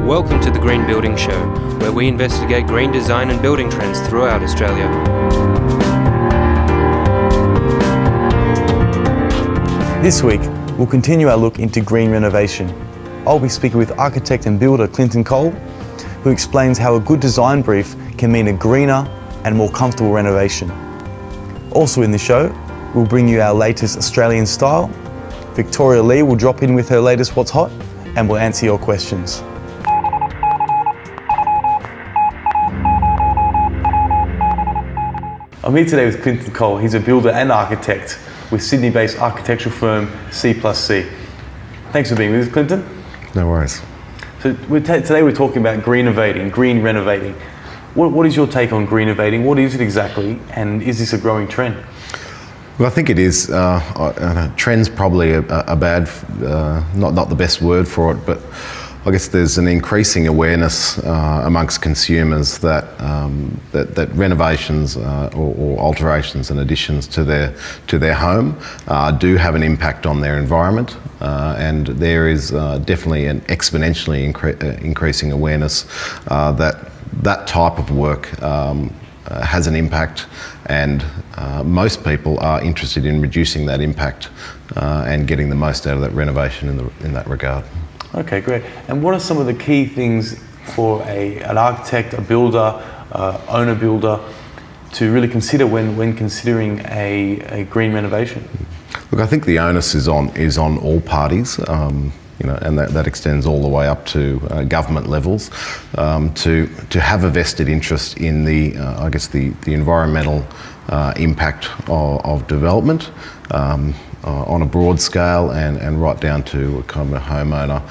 Welcome to the Green Building Show, where we investigate green design and building trends throughout Australia. This week, we'll continue our look into green renovation. I'll be speaking with architect and builder Clinton Cole, who explains how a good design brief can mean a greener and more comfortable renovation. Also in the show, we'll bring you our latest Australian style. Victoria Lee will drop in with her latest What's Hot, and we'll answer your questions. I'm here today with Clinton Cole. He's a builder and architect with Sydney-based architectural firm C+C. Thanks for being with us, Clinton. No worries. So today we're talking about green renovating. What is your take on green renovating? What is it exactly, and is this a growing trend? Well, I think it is. Trend's probably a bad, not the best word for it, but I guess there's an increasing awareness amongst consumers that that renovations or alterations and additions to their home do have an impact on their environment, and there is definitely an exponentially increasing awareness that type of work has an impact, and most people are interested in reducing that impact and getting the most out of that renovation in that regard. Okay, great. And what are some of the key things for an architect, a builder, owner-builder to really consider when considering a green renovation? Look, I think the onus is on all parties, and that extends all the way up to government levels, to have a vested interest in the environmental impact of development. On a broad scale and right down to a kind of a homeowner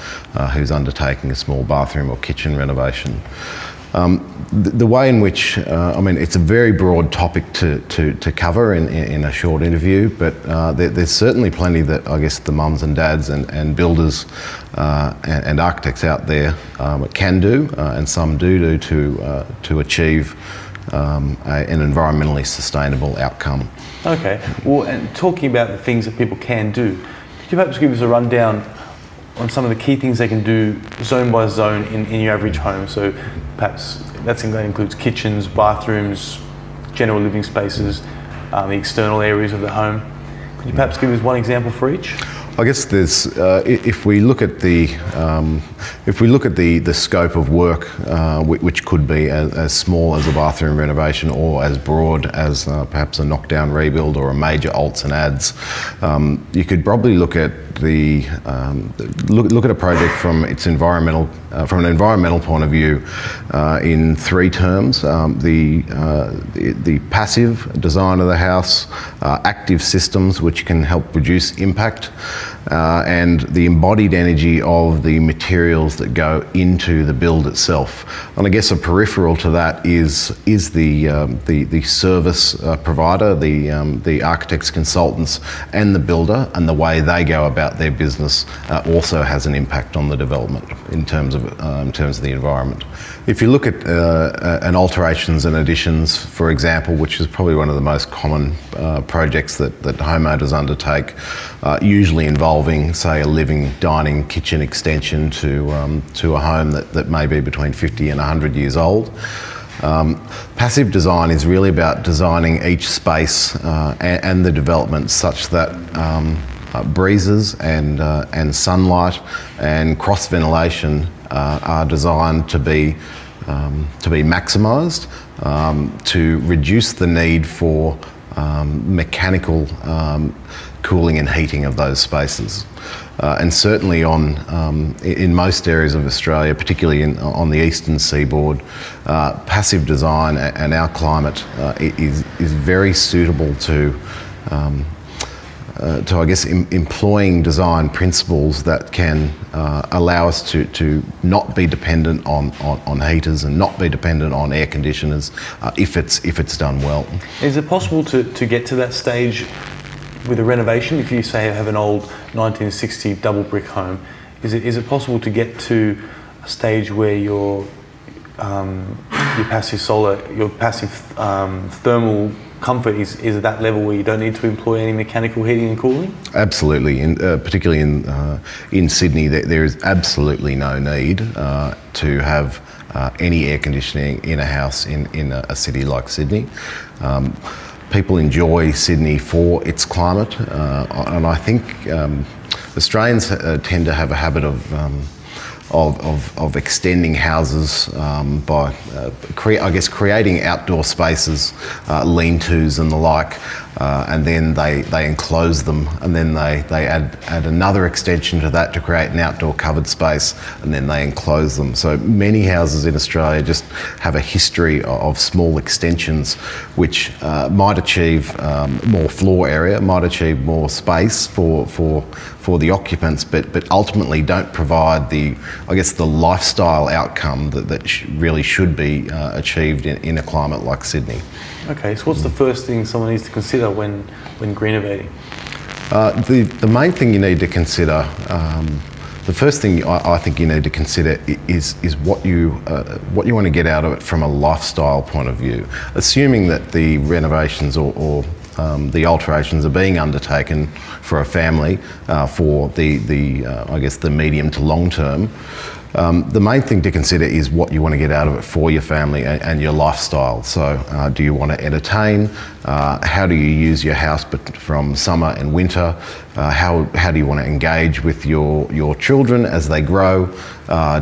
who's undertaking a small bathroom or kitchen renovation. The way in which, it's a very broad topic to cover in a short interview, but there's certainly plenty that I guess the mums and dads and builders and architects out there can do, and some do to achieve an environmentally sustainable outcome. Okay, well, and talking about the things that people can do, could you perhaps give us a rundown on some of the key things they can do zone by zone in your average home? So perhaps that includes kitchens, bathrooms, general living spaces, the external areas of the home. Could you perhaps give us one example for each? I guess there's if we look at the scope of work, which could be as small as a bathroom renovation or as broad as perhaps a knockdown rebuild or a major alts and adds, you could probably look at look at a project from an environmental point of view in three terms: the passive design of the house, active systems which can help reduce impact, and the embodied energy of the materials that go into the build itself. And I guess a peripheral to that is the service provider, the architects, consultants, and the builder, and the way they go about their business also has an impact on the development in terms of the environment. If you look at an alterations and additions, for example, which is probably one of the most common projects that homeowners undertake, usually involving, say, a living, dining, kitchen extension to a home that may be between 50 and 100 years old. Passive design is really about designing each space and the development such that breezes and sunlight and cross ventilation are designed to be maximised, to reduce the need for mechanical cooling and heating of those spaces. And certainly in most areas of Australia, particularly on the eastern seaboard, passive design and our climate is very suitable to I guess employing design principles that can allow us to not be dependent on heaters and not be dependent on air conditioners if it's done well. Is it possible to get to that stage with a renovation? If you say have an old 1960 double brick home, is it possible to get to a stage where your passive thermal comfort is at that level where you don't need to employ any mechanical heating and cooling? Absolutely, particularly in Sydney, there is absolutely no need to have any air conditioning in a house in a city like Sydney. People enjoy Sydney for its climate, and I think Australians tend to have a habit of extending houses by, creating outdoor spaces, lean-tos and the like, and then they enclose them, and then they add another extension to that to create an outdoor covered space, and then they enclose them. So many houses in Australia just have a history of small extensions which might achieve more floor area, might achieve more space for the occupants, but ultimately don't provide the lifestyle outcome that really should be achieved in a climate like Sydney. Okay, so what's the first thing someone needs to consider when greennovating? The main thing you need to consider, the first thing I think you need to consider is what you want to get out of it from a lifestyle point of view. Assuming that the renovations or the alterations are being undertaken for a family for the medium to long term. The main thing to consider is what you want to get out of it for your family and your lifestyle. So do you want to entertain? How do you use your house from summer and winter? How do you want to engage with your children as they grow?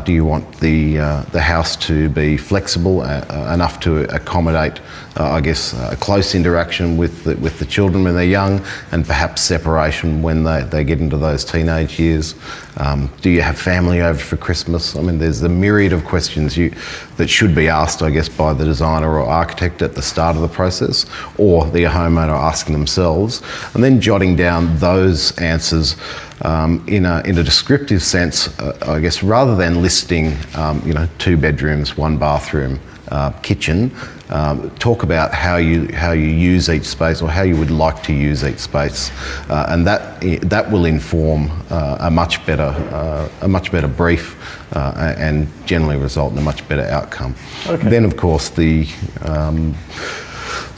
Do you want the house to be flexible enough to accommodate, a close interaction with the children when they're young, and perhaps separation when they get into those teenage years? Do you have family over for Christmas? I mean, there's a myriad of questions that should be asked, I guess, by the designer or architect at the start of the process, or the homeowner asking themselves, and then jotting down those answers in a descriptive sense, rather than listing, 2 bedrooms, 1 bathroom, kitchen. Talk about how you use each space, or how you would like to use each space, and that will inform a much better brief, and generally result in a much better outcome. Okay. Then, of course, the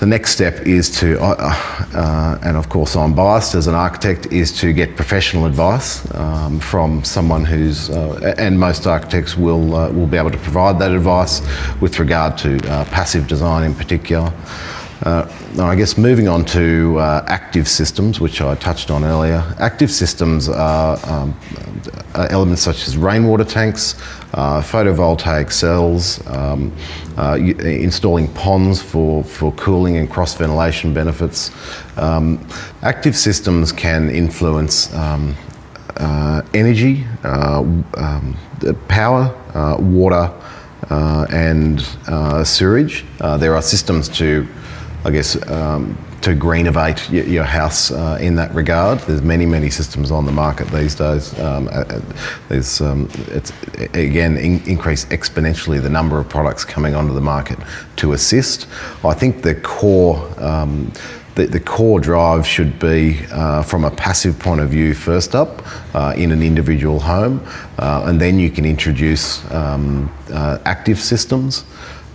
next step is to, and of course I'm biased as an architect, is to get professional advice from someone who's, and most architects will be able to provide that advice with regard to passive design in particular. I guess moving on to active systems, which I touched on earlier. Active systems are elements such as rainwater tanks, photovoltaic cells, installing ponds for cooling and cross-ventilation benefits. Active systems can influence energy, power, water, and sewage. There are systems to greennovate your house in that regard. There's many systems on the market these days. It's again increased exponentially the number of products coming onto the market to assist. I think the core drive should be from a passive point of view first up in an individual home, and then you can introduce active systems.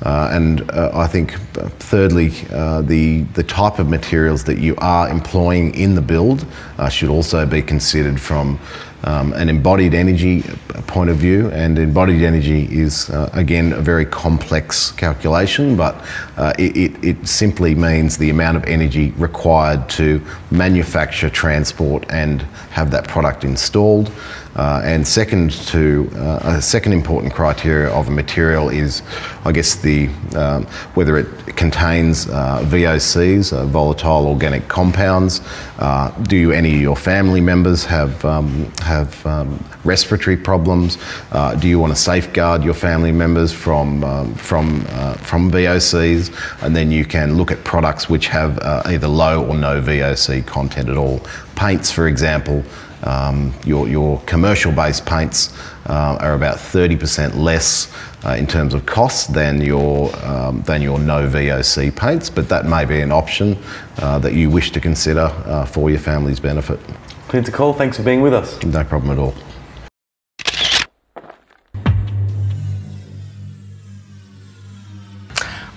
I think thirdly, the type of materials that you are employing in the build should also be considered from an embodied energy point of view. And embodied energy is again a very complex calculation, but it simply means the amount of energy required to manufacture, transport and have that product installed. And second important criteria of a material is, I guess, whether it contains VOCs, volatile organic compounds. Do any of your family members have respiratory problems? Do you want to safeguard your family members from VOCs? And then you can look at products which have either low or no VOC content at all. Paints, for example. Your commercial-based paints are about 30% less in terms of cost than your no VOC paints, but that may be an option that you wish to consider for your family's benefit. Pinnacle, thanks for being with us. No problem at all.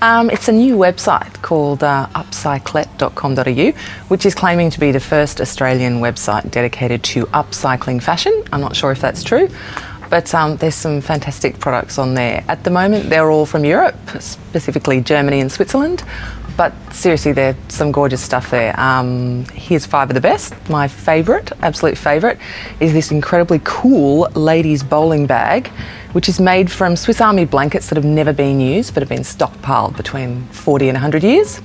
It's a new website called upcyclet.com.au, which is claiming to be the first Australian website dedicated to upcycling fashion. I'm not sure if that's true, but there's some fantastic products on there. At the moment, they're all from Europe, specifically Germany and Switzerland, but seriously, there's some gorgeous stuff there. Here's 5 of the best. My favourite, absolute favourite, is this incredibly cool ladies' bowling bag, which is made from Swiss Army blankets that have never been used but have been stockpiled between 40 and 100 years.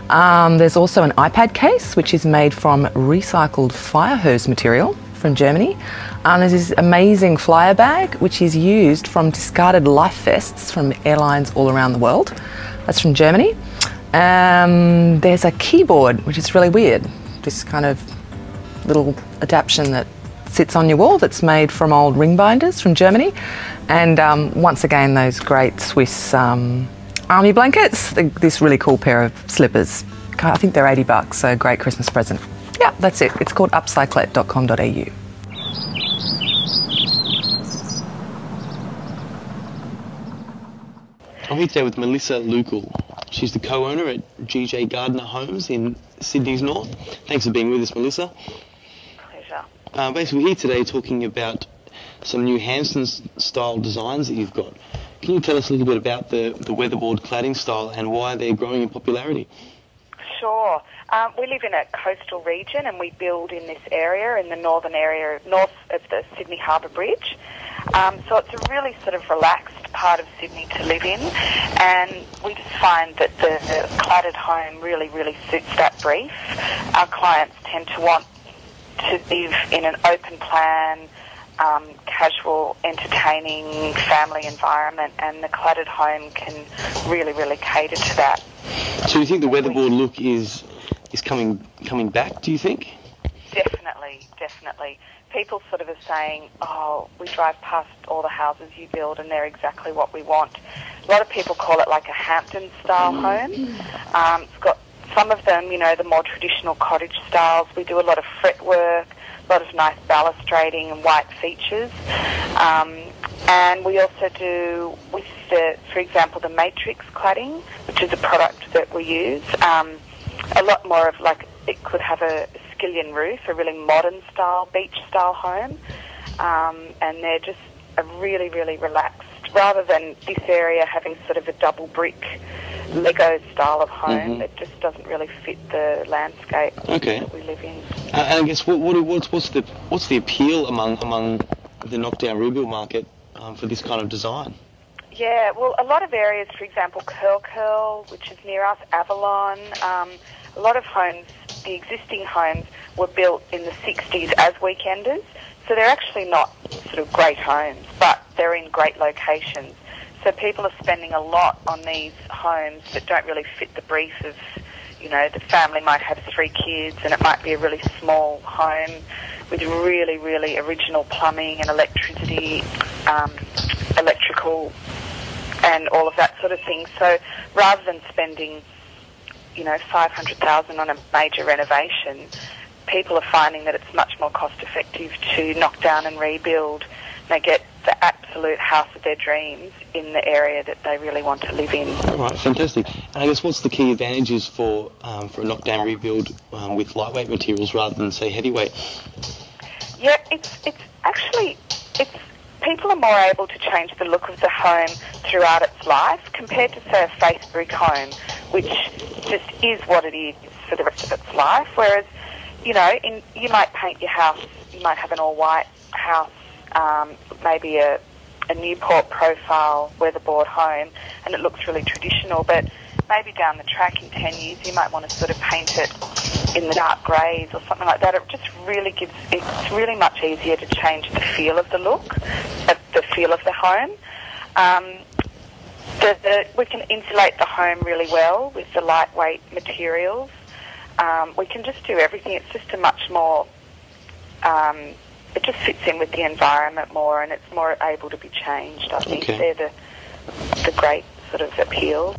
There's also an iPad case, which is made from recycled fire hose material from Germany. There's this amazing flyer bag, which is used from discarded life vests from airlines all around the world. That's from Germany. There's a keyboard, which is really weird. This kind of little adaptation that sits on your wall that's made from old ring binders from Germany. And once again, those great Swiss army blankets, this really cool pair of slippers. I think they're $80, so great Christmas present. Yeah, that's it. It's called upcyclet.com.au. I'm here today with Melissa Lukul. She's the co-owner at GJ Gardner Homes in Sydney's North. Thanks for being with us, Melissa. Pleasure. Basically, we're here today talking about some new Hanston-style designs that you've got. Can you tell us a little bit about the weatherboard cladding style and why they're growing in popularity? Sure. We live in a coastal region and we build in this area, in the northern area, north of the Sydney Harbour Bridge. So it's a really sort of relaxed part of Sydney to live in, and we just find that the cladded home really suits that brief. Our clients tend to want to live in an open plan, casual, entertaining family environment, and the cladded home can really cater to that. So you think the weatherboard look is coming back, do you think? Definitely. People sort of are saying, oh, we drive past all the houses you build and they're exactly what we want. A lot of people call it like a Hampton-style home. It's got some of them, you know, the more traditional cottage styles. We do a lot of fretwork, a lot of nice balustrading and white features. And we also do, with for example, the matrix cladding, which is a product that we use, a lot more of like, it could have a skillion roof, a really modern style, beach style home, and they're just a really relaxed, rather than this area having sort of a double brick Lego style of home that just doesn't really fit the landscape that we live in. And I guess what's the appeal among the knockdown rebuild market for this kind of design? Yeah, well, a lot of areas, for example, Curl, which is near us, Avalon, a lot of homes, the existing homes were built in the 60s as weekenders, so they're actually not sort of great homes, but they're in great locations. So people are spending a lot on these homes that don't really fit the brief of, you know, the family might have 3 kids and it might be a really small home with really original plumbing and electricity, electrical and all of that sort of thing. So rather than spending, you know, $500,000 on a major renovation, people are finding that it's much more cost effective to knock down and rebuild. They get the absolute house of their dreams in the area that they really want to live in. All right, fantastic. And I guess what's the key advantages for a knockdown rebuild with lightweight materials rather than, say, heavyweight? Yeah, it's people are more able to change the look of the home throughout its life compared to, say, a face brick home, which just is what it is for the rest of its life. Whereas, you know, you might paint your house, you might have an all-white house, maybe a Newport profile weatherboard home, and it looks really traditional, but maybe down the track in 10 years you might want to sort of paint it in the dark greys or something like that. It just really it's really much easier to change the feel of the look, the feel of the home. We can insulate the home really well with the lightweight materials. We can just do everything. It's just a much more, it just fits in with the environment more, and it's more able to be changed. I think they're the great sort of appeal.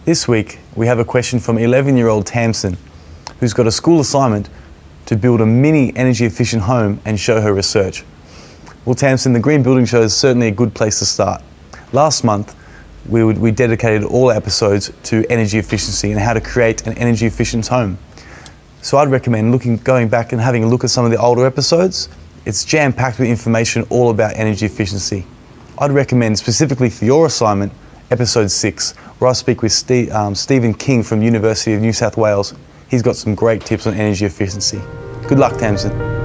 This week, we have a question from 11-year-old Tamsin, who's got a school assignment to build a mini energy efficient home and show her research. Well, Tamsin, the Green Building Show is certainly a good place to start. Last month, we dedicated all episodes to energy efficiency and how to create an energy efficient home. So I'd recommend going back and having a look at some of the older episodes. It's jam-packed with information all about energy efficiency. I'd recommend specifically for your assignment, episode 6, where I speak with Stephen King from University of New South Wales. He's got some great tips on energy efficiency. Good luck, Tamsin.